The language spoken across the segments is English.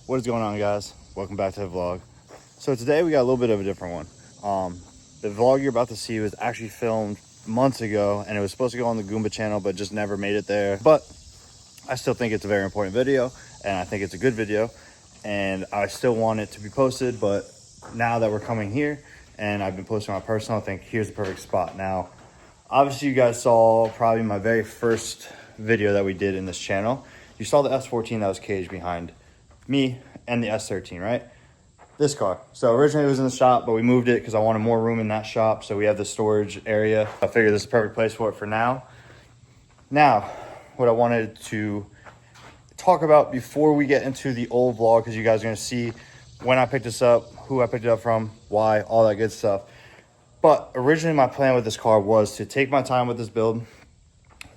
What is going on, guys? Welcome back to the vlog. So today we got a little bit of a different one. The vlog you're about to see was actually filmed months ago, and it was supposed to go on the Goomba channel, but just never made it there. But I still think it's a very important video, and I think it's a good video, and I still want it to be posted. But now that we're coming here and I've been posting my personal, I think here's the perfect spot. Now, obviously you guys saw probably my very first video that we did in this channel. You saw the S14 that was caged behind me and the S13, right? This car. So originally it was in the shop, but we moved it because I wanted more room in that shop. So we have the storage area. I figured this is a perfect place for it for now. Now, what I wanted to talk about before we get into the old vlog, because you guys are going to see when I picked this up, who I picked it up from, why, all that good stuff. But originally my plan with this car was to take my time with this build,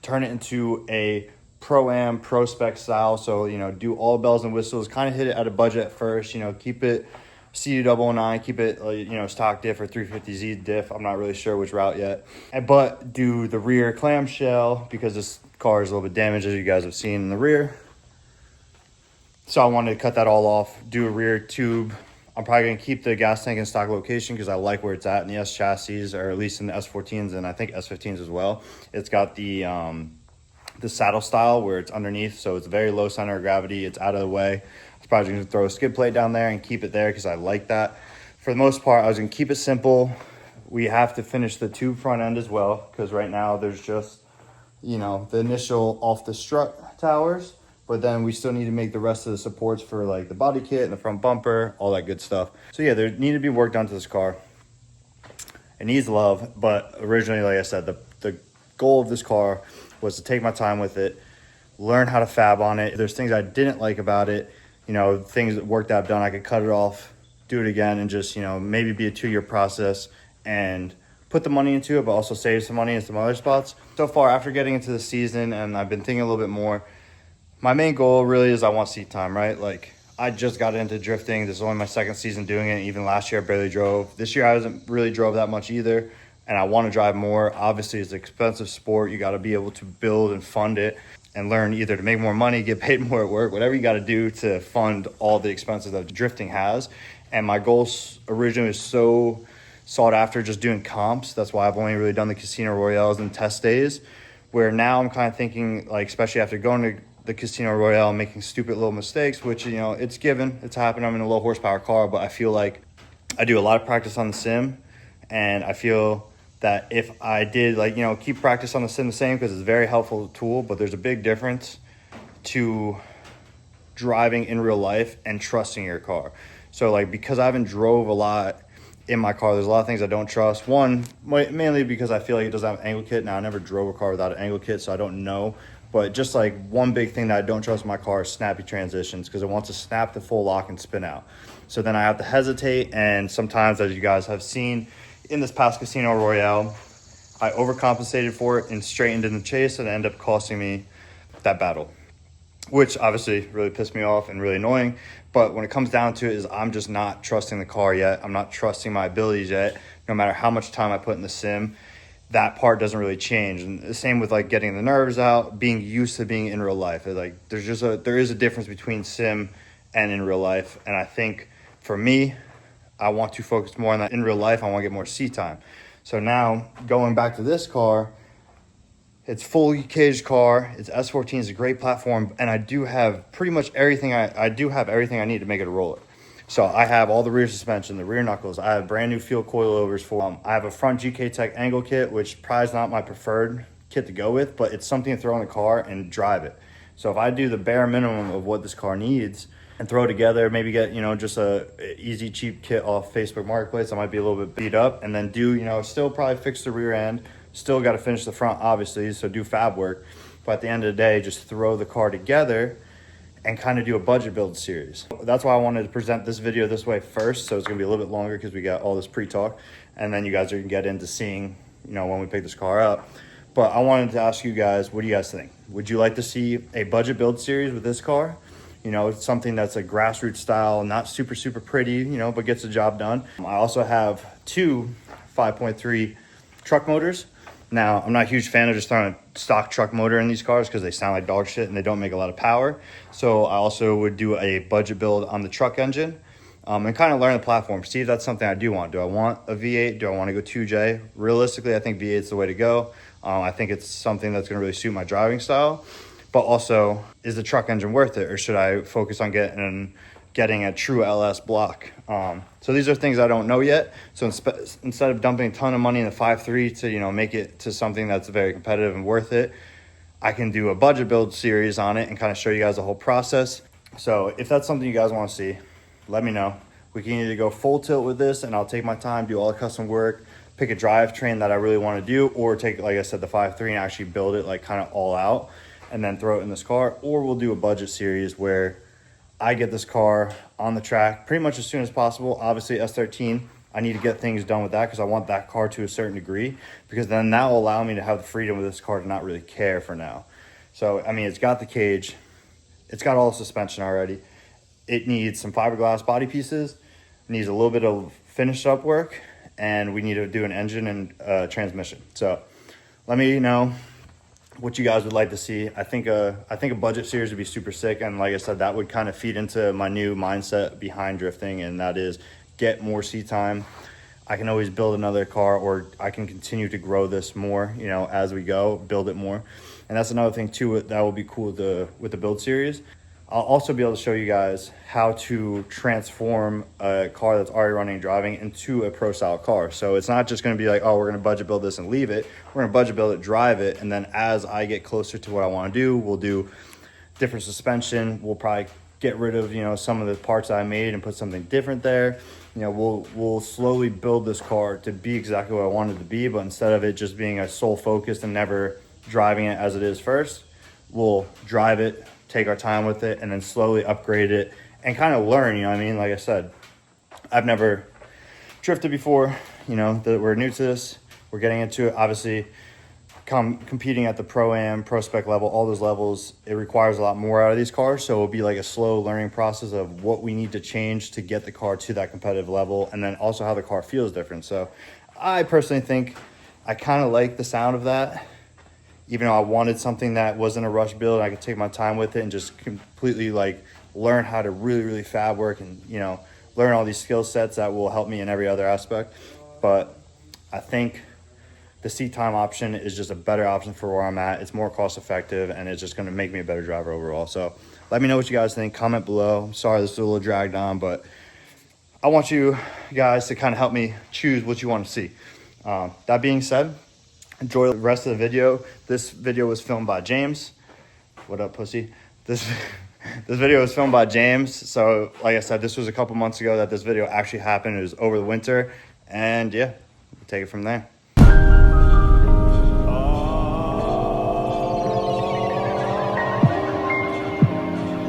turn it into a Pro-Am, Pro-Spec style. So, you know, do all bells and whistles, kind of hit it at a budget at first, you know, keep it CU009, keep it, you know, stock diff or 350Z diff. I'm not really sure which route yet. But do the rear clamshell because this car is a little bit damaged, as you guys have seen in the rear. So I wanted to cut that all off, do a rear tube. I'm probably going to keep the gas tank in stock location because I like where it's at in the S chassis, or at least in the S14s and I think S15s as well. It's got the saddle style where it's underneath, so it's very low center of gravity. It's out of the way. I was probably going to throw a skid plate down there and keep it there because I like that. For the most part, I was going to keep it simple. We have to finish the tube front end as well because right now there's just, you know, the initial off the strut towers, but then we still need to make the rest of the supports for like the body kit and the front bumper, all that good stuff. So yeah, there need to be work done to this car. It needs love, but originally, like I said, the goal of this car was to take my time with it, learn how to fab on it. There's things I didn't like about it, you know, things that work that I've done, I could cut it off, do it again, and just, you know, maybe be a 2-year process and put the money into it, but also save some money in some other spots. So far, after getting into the season, and I've been thinking a little bit more, my main goal really is I want seat time, right? Like, I just got into drifting. This is only my second season doing it. Even last year, I barely drove. This year, I hasn't really drove that much either, and I want to drive more. Obviously, it's an expensive sport. You got to be able to build and fund it and learn either to make more money, get paid more at work, whatever you got to do to fund all the expenses that drifting has. And my goals originally was so sought after just doing comps. That's why I've only really done the Casino Royales and test days, where now I'm kind of thinking, like, especially after going to the Casino Royale and making stupid little mistakes, which, you know, it's given, it's happened. I'm in a low horsepower car, but I feel like I do a lot of practice on the sim, and I feel that if I did, like, you know, keep practice on the sim the same, because it's a very helpful tool, but there's a big difference to driving in real life and trusting your car. So, like, because I haven't drove a lot in my car, there's a lot of things I don't trust. One, mainly because I feel like it doesn't have an angle kit. Now, I never drove a car without an angle kit, so I don't know. But just like one big thing that I don't trust in my car is snappy transitions, because it wants to snap the full lock and spin out. So then I have to hesitate, and sometimes, as you guys have seen in this past Casino Royale, I overcompensated for it and straightened in the chase, and it ended up costing me that battle, which obviously really pissed me off and really annoying. But when it comes down to it, is I'm just not trusting the car yet. I'm not trusting my abilities yet. No matter how much time I put in the sim, that part doesn't really change. And the same with like getting the nerves out, being used to being in real life. Like, there is a difference between sim and in real life. And I think for me, I want to focus more on that in real life. I want to get more seat time. So now going back to this car, it's fully caged car. It's S14, it's a great platform, and I do have pretty much everything. I do have everything I need to make it a roller. So I have all the rear suspension, the rear knuckles. I have brand new field coilovers for I have a front GK Tech angle kit, which probably is not my preferred kit to go with, but it's something to throw in the car and drive it. So if I do the bare minimum of what this car needs and throw it together, maybe get, you know, just a easy cheap kit off Facebook Marketplace, I might be a little bit beat up, and then do, you know, still probably fix the rear end. Still got to finish the front, obviously, so do fab work. But at the end of the day, just throw the car together and kind of do a budget build series. That's why I wanted to present this video this way first. So it's going to be a little bit longer because we got all this pre-talk. And then you guys are going to get into seeing, you know, when we pick this car up. But I wanted to ask you guys, what do you guys think? Would you like to see a budget build series with this car? You know, it's something that's a grassroots style, not super, super pretty, you know, but gets the job done. I also have two 5.3 truck motors. Now, I'm not a huge fan of just throwing a stock truck motor in these cars because they sound like dog shit and they don't make a lot of power. So I also would do a budget build on the truck engine and kind of learn the platform. See if that's something I do want. Do I want a V8? Do I want to go 2J? Realistically, I think V8 is the way to go. I think it's something that's going to really suit my driving style. But also, is the truck engine worth it? Or should I focus on getting a true LS block? So these are things I don't know yet. So instead of dumping a ton of money in the 5.3 to, you know, make it to something that's very competitive and worth it, I can do a budget build series on it and kind of show you guys the whole process. So if that's something you guys want to see, let me know. We can either go full tilt with this and I'll take my time, do all the custom work, pick a drivetrain that I really want to do, or take, like I said, the 5.3 and actually build it like kind of all out and then throw it in this car. Or we'll do a budget series where I get this car on the track pretty much as soon as possible. Obviously S13, I need to get things done with that because I want that car to a certain degree, because then that will allow me to have the freedom with this car to not really care for now. So, I mean, it's got the cage, it's got all the suspension already. It needs some fiberglass body pieces, needs a little bit of finished up work, and we need to do an engine and transmission. So let me know what you guys would like to see. I think a budget series would be super sick, and like I said, that would kind of feed into my new mindset behind drifting, and that is get more seat time. I can always build another car, or I can continue to grow this more, you know, as we go, build it more. And that's another thing too that will be cool with the build series. I'll also be able to show you guys how to transform a car that's already running and driving into a pro style car. So it's not just going to be like, oh, we're going to budget build this and leave it. We're going to budget build it, drive it, and then as I get closer to what I want to do, we'll do different suspension. We'll probably get rid of, you know, some of the parts I made and put something different there. You know, we'll slowly build this car to be exactly what I wanted to be, but instead of it just being a sole focused and never driving it as it is first, we'll drive it, take our time with it, and then slowly upgrade it and kind of learn, you know what I mean? Like I said, I've never drifted before, you know, that we're new to this. We're getting into it. Obviously, competing at the Pro-Am, Pro Spec level, all those levels, it requires a lot more out of these cars. So it'll be like a slow learning process of what we need to change to get the car to that competitive level, and then also how the car feels different. So I personally think I kind of like the sound of that. Even though I wanted something that wasn't a rush build, I could take my time with it and just completely like learn how to really fab work and, you know, learn all these skill sets that will help me in every other aspect. But I think the seat time option is just a better option for where I'm at. It's more cost effective, and it's just going to make me a better driver overall. So let me know what you guys think. Comment below. Sorry this is a little dragged on, but I want you guys to kind of help me choose what you want to see. That being said, enjoy the rest of the video. This video was filmed by James. What up, pussy? This video was filmed by James. So like I said, this was a couple months ago that this video actually happened. It was over the winter, and yeah, we'll take it from there.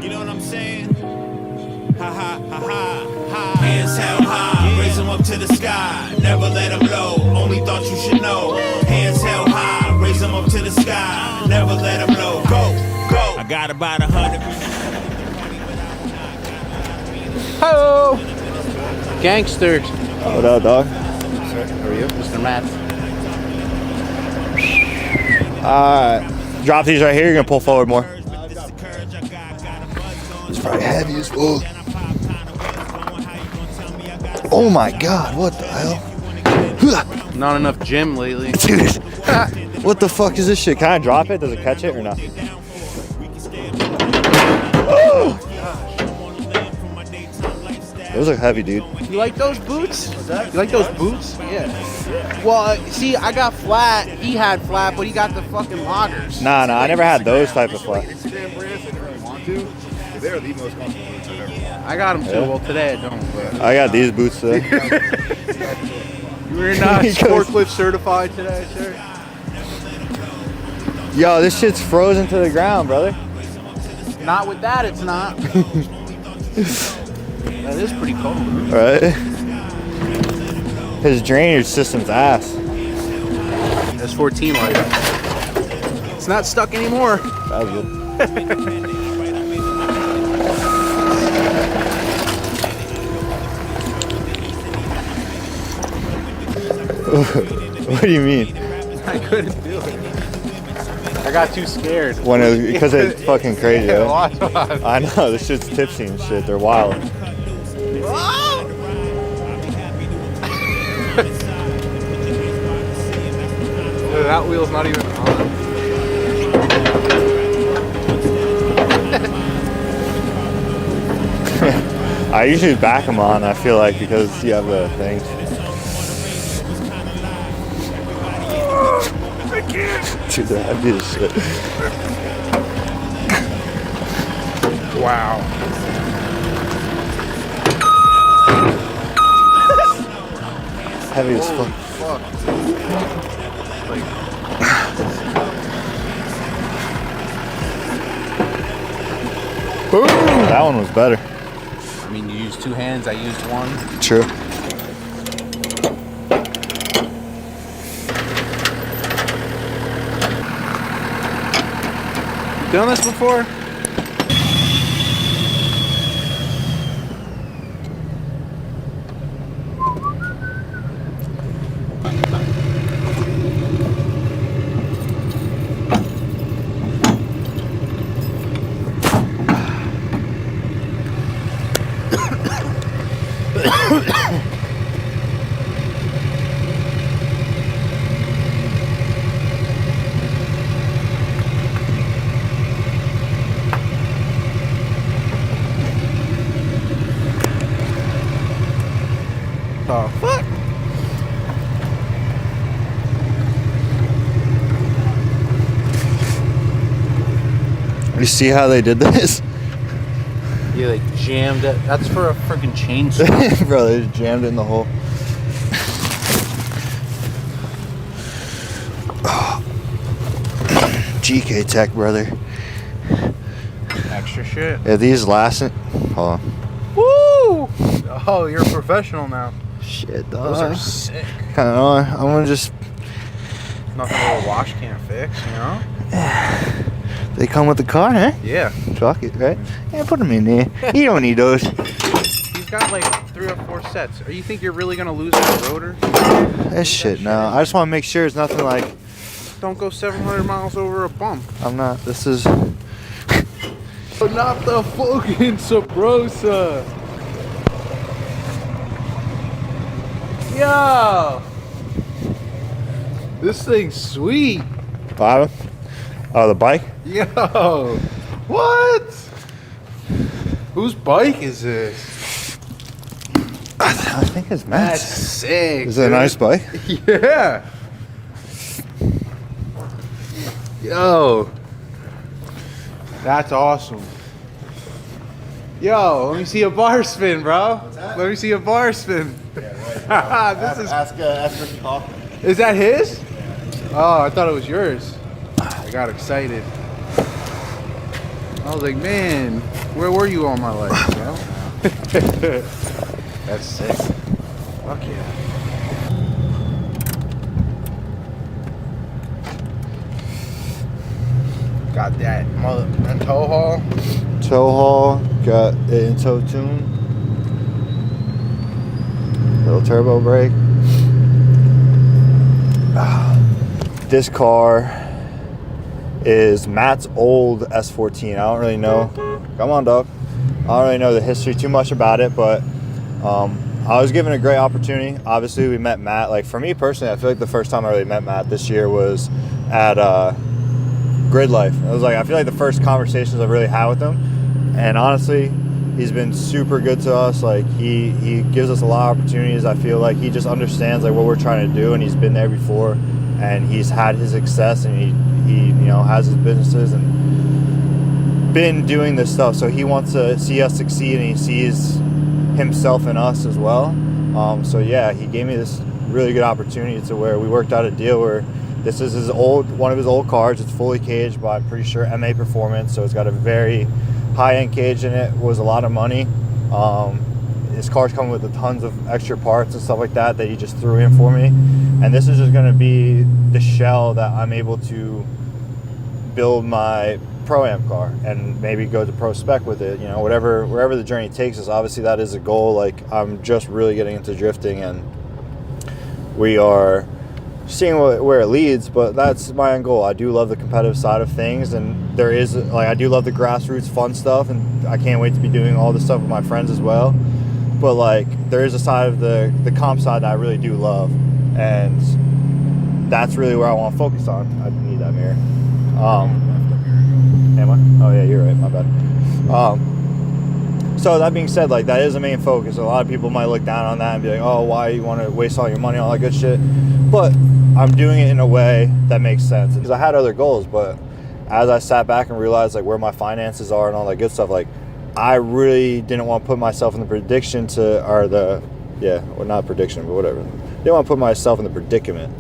You know what I'm saying? Ha ha ha ha. Hands held high, raise them up to the sky. Never let them low, only thought you should know. Hands held high, raise them up to the sky. Never let them low, go, go. I got about 100. Hello, gangsters. What up, dog? Sir, how are you, Mr. Matt? Drop these right here. You're gonna pull forward more. It's probably heavy as fuck. Oh my god, what the hell? Not enough gym lately. Dude, what the fuck is this shit? Can I drop it? Does it catch it or not? Oh! Those are heavy, dude. You like those boots? You like those boots? Yeah. Well, see, I got flat. He had flat, but he got the fucking loggers. Nah, I never had those type of flat. Instagram brands if you really want to. They're the most comfortable boots I've ever worn. I got them too. Well, today I don't. But I got these boots today. you were not forklift certified today, sir. Yo, this shit's frozen to the ground, brother. Not with that, it's not. That is pretty cold. Right? His drainage system's ass. That's 14 like that. It's not stuck anymore. That was good. What do you mean? I couldn't do it. I got too scared. Because it's fucking crazy. Yeah, Yeah. watch. I know, this shit's tipsy and shit. They're wild. That wheel's not even on. I usually back them on, I feel like, because you have the things. I can't. Dude, they're heavy as shit. Wow. Heavy as fuck. Fuck. That one was better. I mean, you used 2 hands, I used 1. True. Done this before? Oh, fuck. You see how they did this? You like jammed it. That's for a freaking chainsaw. Bro, they just jammed it in the hole. GK Tech, brother. Extra shit. Yeah, these lasting. Hold on. Woo! Oh, you're a professional now. Shit, Those are dog. sick. Kind of. I'm gonna just. Nothing a little wash can't fix, you know? They come with the car, huh? Yeah. Fuck it, right? Yeah, put them in there. You don't need those. He's got like 3 or 4 sets. Or you think you're really gonna lose that rotor? This shit, no. I just want to make sure it's nothing like. Don't go 700 miles over a bump. I'm not. This is. But not the fucking Sabrosa. Yo. This thing's sweet. Bottom? Oh, the bike? Yo. What? Whose bike is this? I think it's That's Matt's. sick. Is it a nice bike? Yeah. Yo. That's awesome. Yo, let me see a bar spin, bro. Let me see a bar spin. This is. Ask Ricky Hoffman. Is that his? Oh, I thought it was yours. I got excited. I was like, man, where were you all my life, bro? That's sick. Fuck yeah. Got that mother and tow haul. Tow haul, got it in tow tune. Little turbo brake. This car is Matt's old S14. I don't really know. Come on, dog. I don't really know the history too much about it, but I was given a great opportunity. Obviously, we met Matt. Like, for me personally, I feel like the first time I really met Matt this year was at Grid Life. It was like, I feel like the first conversations I've really had with him. And honestly, he's been super good to us. Like, he gives us a lot of opportunities. I feel like he just understands like what we're trying to do, and he's been there before, and he's had his success, and he has his businesses and been doing this stuff. So he wants to see us succeed, and he sees himself in us as well. So yeah, he gave me this really good opportunity to where we worked out a deal where this is one of his old cars. It's fully caged, but I'm pretty sure MA Performance, so it's got a very high-end cage in it. Was a lot of money. His car's coming with tons of extra parts and stuff like that he just threw in for me, and this is just going to be the shell that I'm able to build my Pro-Am car and maybe go to pro spec with it, wherever the journey takes us. Obviously that is a goal. Like, I'm just really getting into drifting, and we are seeing where it leads, but that's my end goal. I do love the competitive side of things, and there is, like, I do love the grassroots fun stuff, and I can't wait to be doing all this stuff with my friends as well. But like, there is a side of the comp side that I really do love, and that's really where I want to focus on. I need that mirror. Am I? Oh yeah, you're right, my bad. So that being said, like, that is the main focus. A lot of people might look down on that and be like, oh, why you want to waste all your money on all that good shit? But I'm doing it in a way that makes sense, because I had other goals, but as I sat back and realized like where my finances are and all that good stuff, like, I really didn't want to put myself in the prediction not prediction, but whatever. Didn't want to put myself in the predicament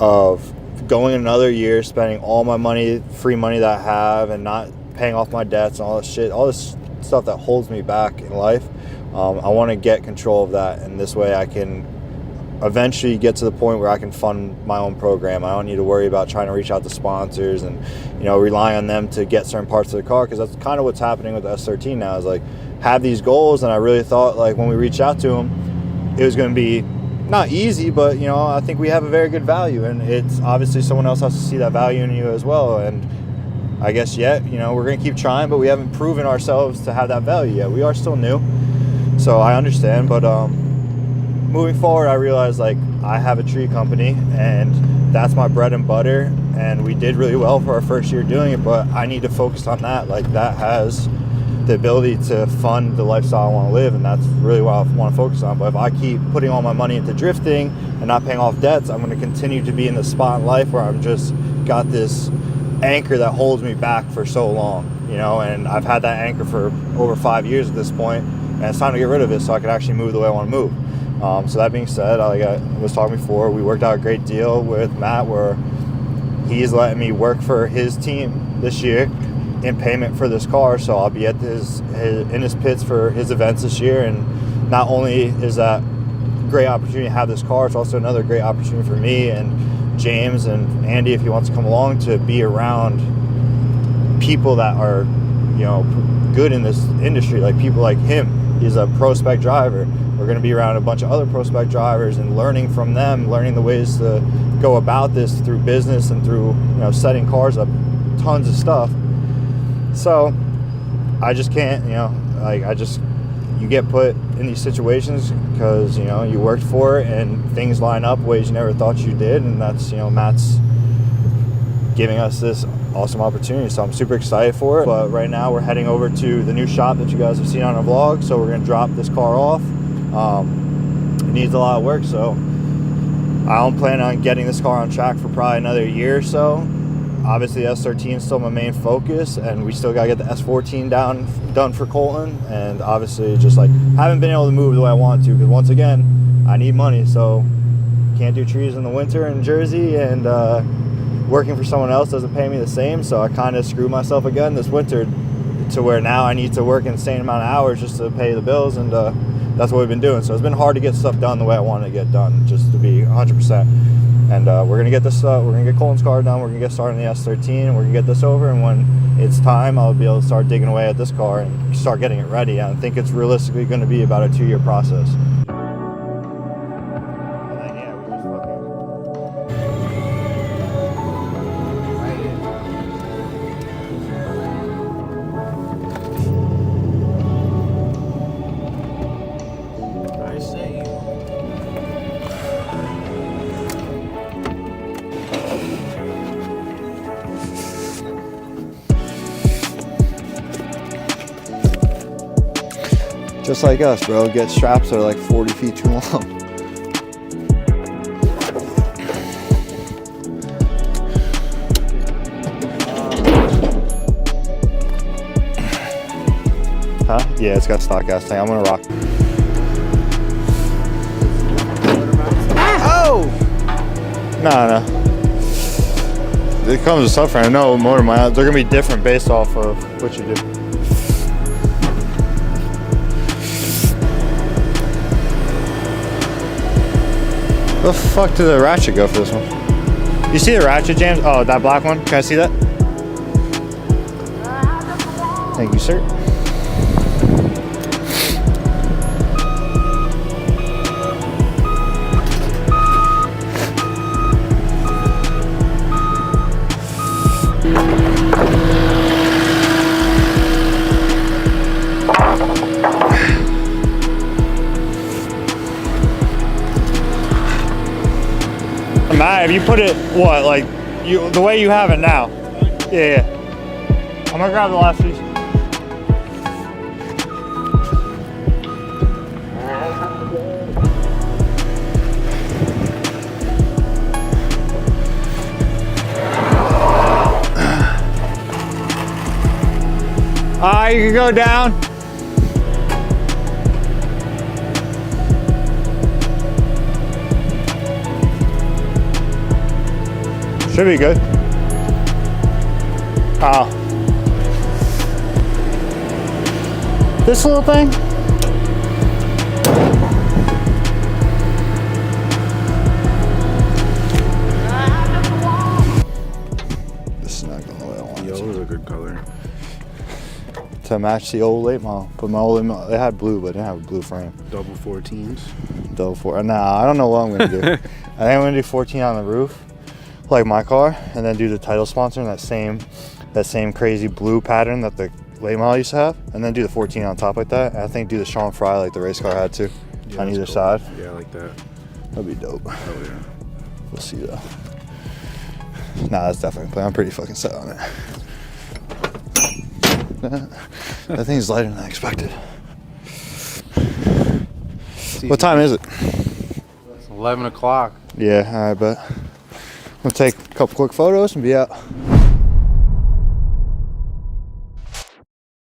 of going another year, spending all my money, free money that I have, and not paying off my debts and all this shit, all this stuff that holds me back in life. I want to get control of that, and this way I can eventually get to the point where I can fund my own program. I don't need to worry about trying to reach out to sponsors and, you know, rely on them to get certain parts of the car, because that's kind of what's happening with the S13 now. Is like, have these goals, and I really thought, like, when we reached out to them, it was going to be not easy, but, you know, I think we have a very good value, and it's obviously someone else has to see that value in you as well. And I guess yet, you know, we're going to keep trying, but we haven't proven ourselves to have that value yet. We are still new, so I understand, but moving forward, I realized, like, I have a tree company, and that's my bread and butter, and we did really well for our first year doing it, but I need to focus on that. Like, that has the ability to fund the lifestyle I want to live, and that's really what I want to focus on. But if I keep putting all my money into drifting and not paying off debts, I'm going to continue to be in the spot in life where I'm just got this anchor that holds me back for so long, you know, and I've had that anchor for over 5 years at this point, and it's time to get rid of it so I can actually move the way I want to move. So that being said, like I was talking before, we worked out a great deal with Matt where he's letting me work for his team this year in payment for this car. So I'll be at in his pits for his events this year, and not only is that a great opportunity to have this car, it's also another great opportunity for me and James and Andy, if he wants to come along, to be around people that are, you know, good in this industry, like people like him. He's a pro spec driver. We're going to be around a bunch of other pro spec drivers and learning from them, learning the ways to go about this through business and through, you know, setting cars up, tons of stuff. So I just can't, you know, like, you get put in these situations because, you know, you worked for it and things line up ways you never thought you did, and that's, you know, Matt's giving us this awesome opportunity, so I'm super excited for it. But right now we're heading over to the new shop that you guys have seen on our vlog, so we're going to drop this car off. It needs a lot of work, so I don't plan on getting this car on track for probably another year or so. Obviously the S13 is still my main focus, and we still got to get the S14 done for Colton, and obviously just like haven't been able to move the way I want to, because once again I need money, so can't do trees in the winter in Jersey, and working for someone else doesn't pay me the same, so I kind of screwed myself again this winter to where now I need to work an insane amount of hours just to pay the bills, and that's what we've been doing. So it's been hard to get stuff done the way I want to get done, just to be 100%. And we're gonna get this. We're gonna get Colton's car done. We're gonna get started on the S13, and we're gonna get this over. And when it's time, I'll be able to start digging away at this car and start getting it ready. I think it's realistically going to be about a 2-year process. Just like us, bro. Get straps that are like 40 feet too long. Huh? Yeah, it's got stock gas tank. I'm gonna rock. Oh! No. It comes with suffering. I know motor miles. They're gonna be different based off of what you do. Where the fuck did the ratchet go for this one? You see the ratchet, James? Oh, that black one? Can I see that? Thank you, sir. If you put it, what, like, you the way you have it now. Yeah. I'm gonna grab the last piece. You can go down. Should be good. Oh. This little thing? This is not going the way I want it. Yellow's a good color. To match the old late model. But my old late model, they had blue, but it didn't have a blue frame. Double 14s. Double four. Nah, I don't know what I'm gonna do. I think I'm gonna do 14 on the roof, like my car, and then do the title sponsor in that same crazy blue pattern that the late model used to have, and then do the 14 on top like that. And I think do the Sean Fry like the race car had to, Yeah, on that's either cool. side. Yeah, I like that. That'd be dope. Oh yeah. We'll see though. Nah, that's definitely a plan. I'm pretty fucking set on it. That thing's lighter than I expected. What time is it? It's 11 o'clock. Yeah, I bet. We'll take a couple quick photos and be out.